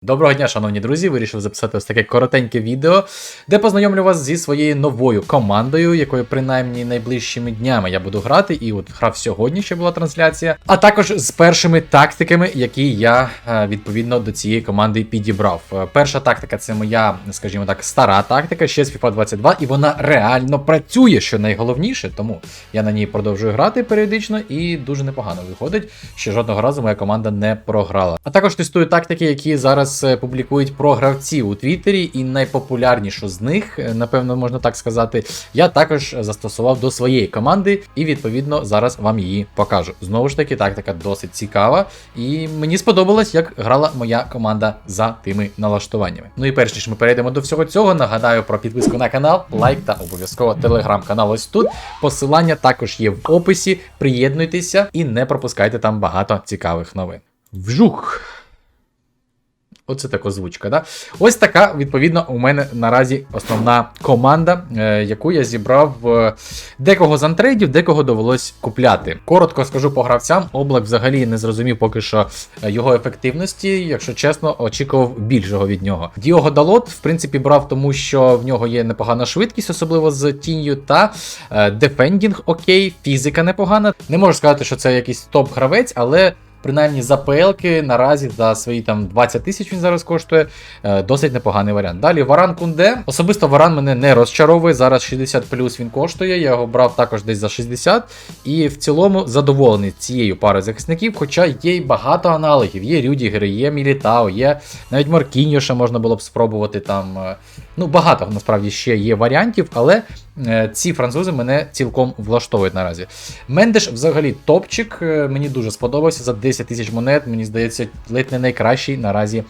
Доброго дня, шановні друзі! Вирішив записати ось таке коротеньке відео, де познайомлю вас зі своєю новою командою, якою принаймні найближчими днями я буду грати, і от грав сьогодні, ще була трансляція, а також з першими тактиками, які я відповідно до цієї команди підібрав. Перша тактика це моя, скажімо так, стара тактика, ще з FIFA 22, і вона реально працює, що найголовніше, тому я на ній продовжую грати періодично і дуже непогано виходить, що жодного разу моя команда не програла. А також тестую тактики, які зараз публікують про гравців у Твіттері, і найпопулярнішу з них, напевно, можна так сказати, я також застосував до своєї команди, і відповідно зараз вам її покажу. Знову ж таки, тактика досить цікава, і мені сподобалось, як грала моя команда за тими налаштуваннями. Ну і перш ніж ми перейдемо до всього цього, нагадаю про підписку на канал, лайк та обов'язково телеграм-канал ось тут. Посилання також є в описі, приєднуйтеся і не пропускайте там багато цікавих новин. Вжух! Оце така озвучка, да? Ось така, відповідно, у мене наразі основна команда, яку я зібрав декого з антрейдів, декого довелось купляти. Коротко скажу по гравцям, Облак взагалі не зрозумів поки що його ефективності, якщо чесно, очікував більшого від нього. Діого Далот, в принципі, брав тому, що в нього є непогана швидкість, особливо з тінню, та дефендінг окей, фізика непогана. Не можу сказати, що це якийсь топ-гравець, але принаймні за ПЛ-ки наразі за свої там 20 тисяч він зараз коштує, досить непоганий варіант. Далі Варан Кунде. Особисто Варан мене не розчаровує, зараз 60 плюс він коштує, я його брав також десь за 60, і в цілому задоволений цією парою захисників, хоча є й багато аналогів, є Рюдігери, є Мілітао, є навіть Маркіньоша можна було б спробувати там, ну багато насправді ще є варіантів, але ці французи мене цілком влаштовують наразі. Мендеш взагалі топчик, мені дуже сподобався, за 10 тисяч монет, мені здається, ледь не найкращий наразі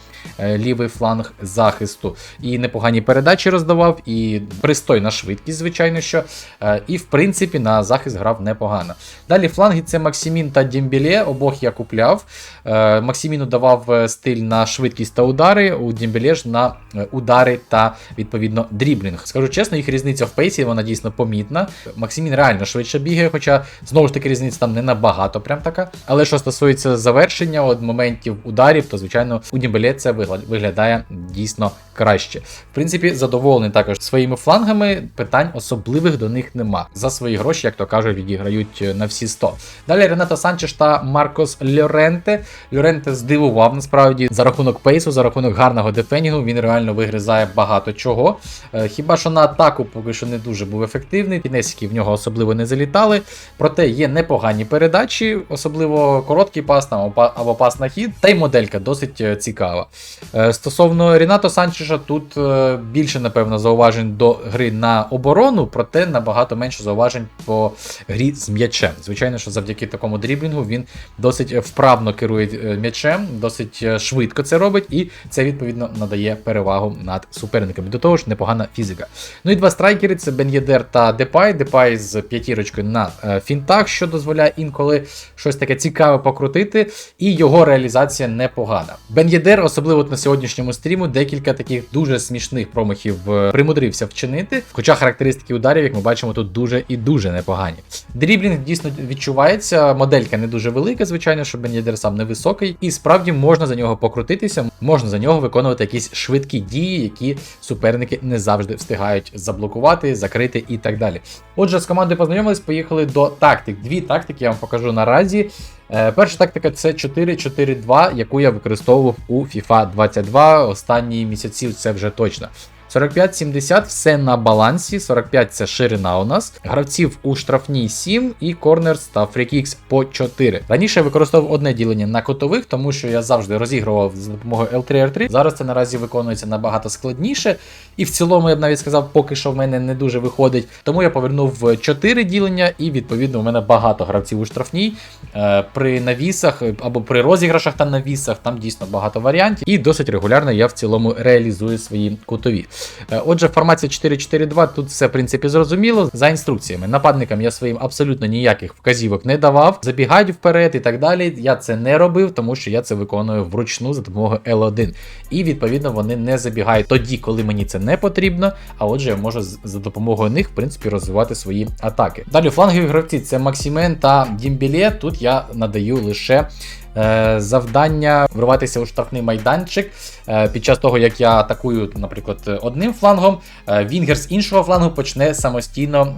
лівий фланг захисту. І непогані передачі роздавав, і пристойна швидкість, звичайно що, і в принципі на захист грав непогано. Далі фланги це Максимін та Дембеле, обох я купляв. Максиміну давав стиль на швидкість та удари, у Дембеле ж на удари та відповідно дріблінг. Скажу чесно, їх різниця в пейсі, вона дійсно помітна. Максимін реально швидше бігає, хоча знову ж таки різниця там не набагато прям така. Але що стосується завершення от моментів ударів, то звичайно у Дембеле це виглядає дійсно краще. В принципі, задоволений також своїми флангами, питань особливих до них нема. За свої гроші, як то кажуть, відіграють на всі 100. Далі Ренато Санчеш та Маркос Льоренте. Льоренте здивував насправді за рахунок пейсу, за рахунок гарного дефенінгу, він реально вигризає багато чого. Хіба що на атаку поки що не дуже був ефективний, кінесики в нього особливо не залітали, проте є непогані передачі, особливо короткий пас там, або пас на хід, та й моделька досить цікава. Стосовно Ренато Санчеша, тут більше, напевно, зауважень до гри на оборону, проте набагато менше зауважень по грі з м'ячем. Звичайно, що завдяки такому дріблінгу він досить вправно керує м'ячем, досить швидко це робить, і це, відповідно, надає перевагу над суперниками. До того ж, непогана фізика. Ну і два страйкери, це Бен Єдер та Депай. Депай з п'ятірочкою на фінтах, що дозволяє інколи щось таке цікаве покрутити, і його реалізація непогана. Бен Єдер, особливо на сьогоднішньому стріму, декілька таких дуже смішних промахів примудрився вчинити, хоча характеристики ударів, як ми бачимо, тут дуже і дуже непогані. Дріблінг дійсно відчувається, моделька не дуже велика, звичайно, що Бен Єдер сам невисокий, і справді можна за нього покрутитися, можна за нього виконувати якісь швидкі дії, які суперники не завжди встигають заблокувати, закрити і так далі. Отже, з командою познайомились, поїхали до тактик. Дві тактики я вам покажу наразі. Перша тактика це 4-4-2, яку я використовував у FIFA 22 останні місяці, це вже точно. 45-70, все на балансі, 45 це ширина у нас, гравців у штрафній 7 і корнерс та фрікікс по 4. Раніше я використовував одне ділення на кутових, тому що я завжди розігрував за допомогою L3-R3. Зараз це наразі виконується набагато складніше, і в цілому, я б навіть сказав, поки що в мене не дуже виходить. Тому я повернув в 4 ділення, і відповідно у мене багато гравців у штрафній. При навісах або при розіграшах та навісах там дійсно багато варіантів, і досить регулярно я в цілому реалізую свої кутові. Отже, формація 4-4-2, тут все, в принципі, зрозуміло. За інструкціями. Нападникам я своїм абсолютно ніяких вказівок не давав. Забігають вперед і так далі. Я це не робив, тому що я це виконую вручну за допомогою L1. І, відповідно, вони не забігають тоді, коли мені це не потрібно, а отже, я можу за допомогою них, в принципі, розвивати свої атаки. Далі флангові гравці, це Максимен та Дембеле. Тут я надаю лише завдання вриватися у штрафний майданчик під час того, як я атакую, наприклад, одним флангом, вінгер з іншого флангу почне самостійно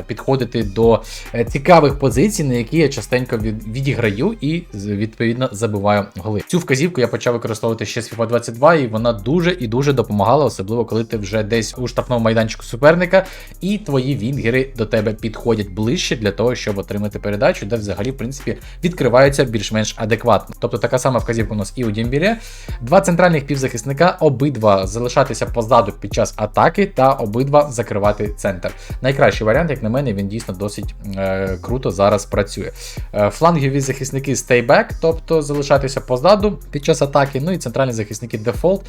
підходити до цікавих позицій, на які я частенько відіграю і, відповідно, забиваю голи. Цю вказівку я почав використовувати ще з FIFA 22, і вона дуже і дуже допомагала, особливо коли ти вже десь у штрафному майданчику суперника, і твої вінгери до тебе підходять ближче для того, щоб отримати передачу, де взагалі, в принципі, відкриваються більш-менш адекватно. Тобто така сама вказівка у нас і у Дембеле. Два центральних півзахисника, обидва залишатися позаду під час атаки та обидва закривати центр. Найкращий варіант, як на мене, він дійсно досить круто зараз працює. Флангові захисники stay back, тобто залишатися позаду під час атаки, ну і центральні захисники дефолт.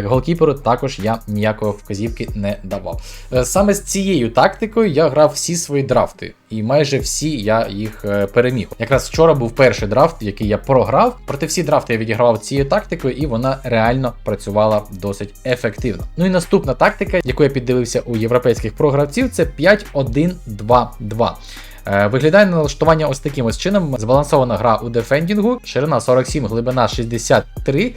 Голкіперу також я ніякої вказівки не давав. Саме з цією тактикою я грав всі свої драфти. І майже всі я їх переміг. Якраз вчора був перший драфт, який я програв. Проте всі драфти я відігравав цією тактикою, і вона реально працювала досить ефективно. Ну і наступна тактика, яку я піддивився у європейських програвців, це 5-1-2-2. Виглядає налаштування ось таким ось чином. Збалансована гра у дефендінгу, ширина 47, глибина 63,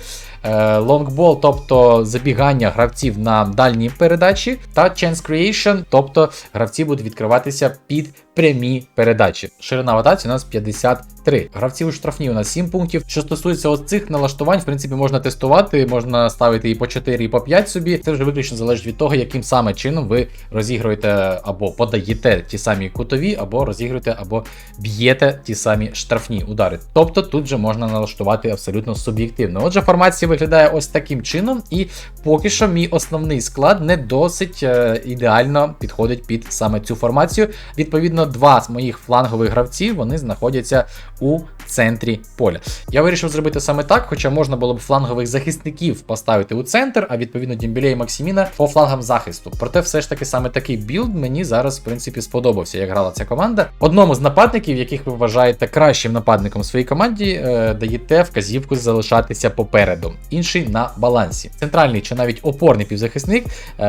лонгбол, тобто забігання гравців на дальні передачі, та chance creation, тобто гравці будуть відкриватися під прямі передачі. Ширина в атаці у нас 53. Гравці у штрафні у нас 7 пунктів. Що стосується ось цих налаштувань, в принципі, можна тестувати, можна ставити і по 4, і по 5 собі. Це вже виключно залежить від того, яким саме чином ви розігруєте або подаєте ті самі кутові, або розігруєте, або б'єте ті самі штрафні удари. Тобто тут вже можна налаштувати абсолютно суб'єктивно. Отже, формація виглядає ось таким чином, і поки що мій основний склад не досить ідеально підходить під саме цю формацію. Відповідно, два з моїх флангових гравців, вони знаходяться у центрі поля. Я вирішив зробити саме так, хоча можна було б флангових захисників поставити у центр, а відповідно Дембеле і Максиміна по флангам захисту. Проте все ж таки саме такий білд мені зараз, в принципі, сподобався, як грала ця команда. Одному з нападників, яких ви вважаєте кращим нападником в своїй команді, даєте вказівку залишатися попереду. Інший на балансі. Центральний чи навіть опорний півзахисник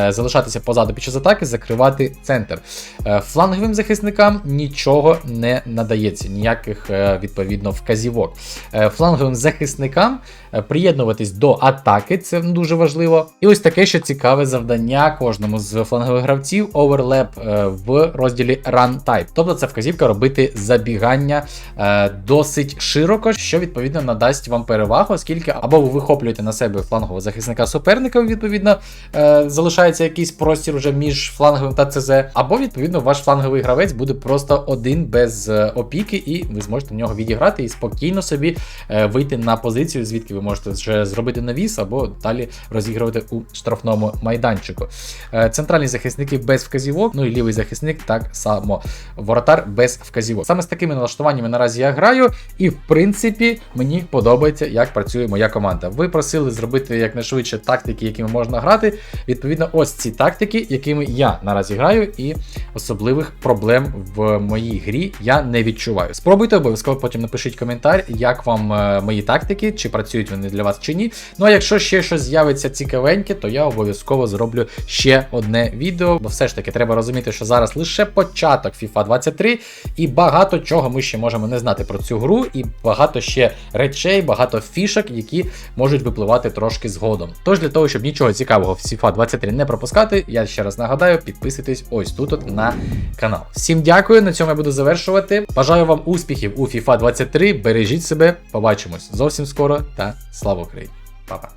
залишатися позаду під час атаки, закривати центр. Фланговим захисникам нічого не надається, ніяких відповідно вказівок. Фланговим захисникам приєднуватись до атаки, це дуже важливо. І ось таке ще цікаве завдання кожному з флангових гравців: оверлеп в розділі Run Type. Тобто це вказівка робити забігання досить широко, що відповідно надасть вам перевагу, оскільки або ви вихоплюєте на себе флангового захисника суперника, відповідно залишається якийсь простір уже між фланговим та ЦЗ, або відповідно ваш фланговий гравець буде просто один без опіки, і ви зможете в нього відіграти і спокійно собі вийти на позицію, звідки ви можете вже зробити навіс або далі розігрувати у штрафному майданчику. Центральні захисники без вказівок, ну і лівий захисник так само. Воротар без вказівок. Саме з такими налаштуваннями наразі я граю, і в принципі мені подобається, як працює моя команда. Ви просили зробити якнайшвидше тактики, якими можна грати. Відповідно, ось ці тактики, якими я наразі граю, і особливих проблем в моїй грі я не відчуваю. Спробуйте, обов'язково потім напишіть коментар, як вам мої тактики, чи працюють вони для вас чи ні. Ну а якщо ще щось з'явиться цікавеньке, то я обов'язково зроблю ще одне відео, бо все ж таки треба розуміти, що зараз лише початок FIFA 23, і багато чого ми ще можемо не знати про цю гру, і багато ще речей, багато фішок, які можуть випливати трошки згодом. Тож для того, щоб нічого цікавого в FIFA 23 не пропускати, я ще раз нагадаю, підписуйтесь ось тут на канал. Всім дякую, на цьому я буду завершувати. Бажаю вам успіхів у FIFA 23, бережіть себе, побачимось зовсім скоро та слава Україні. Па-па.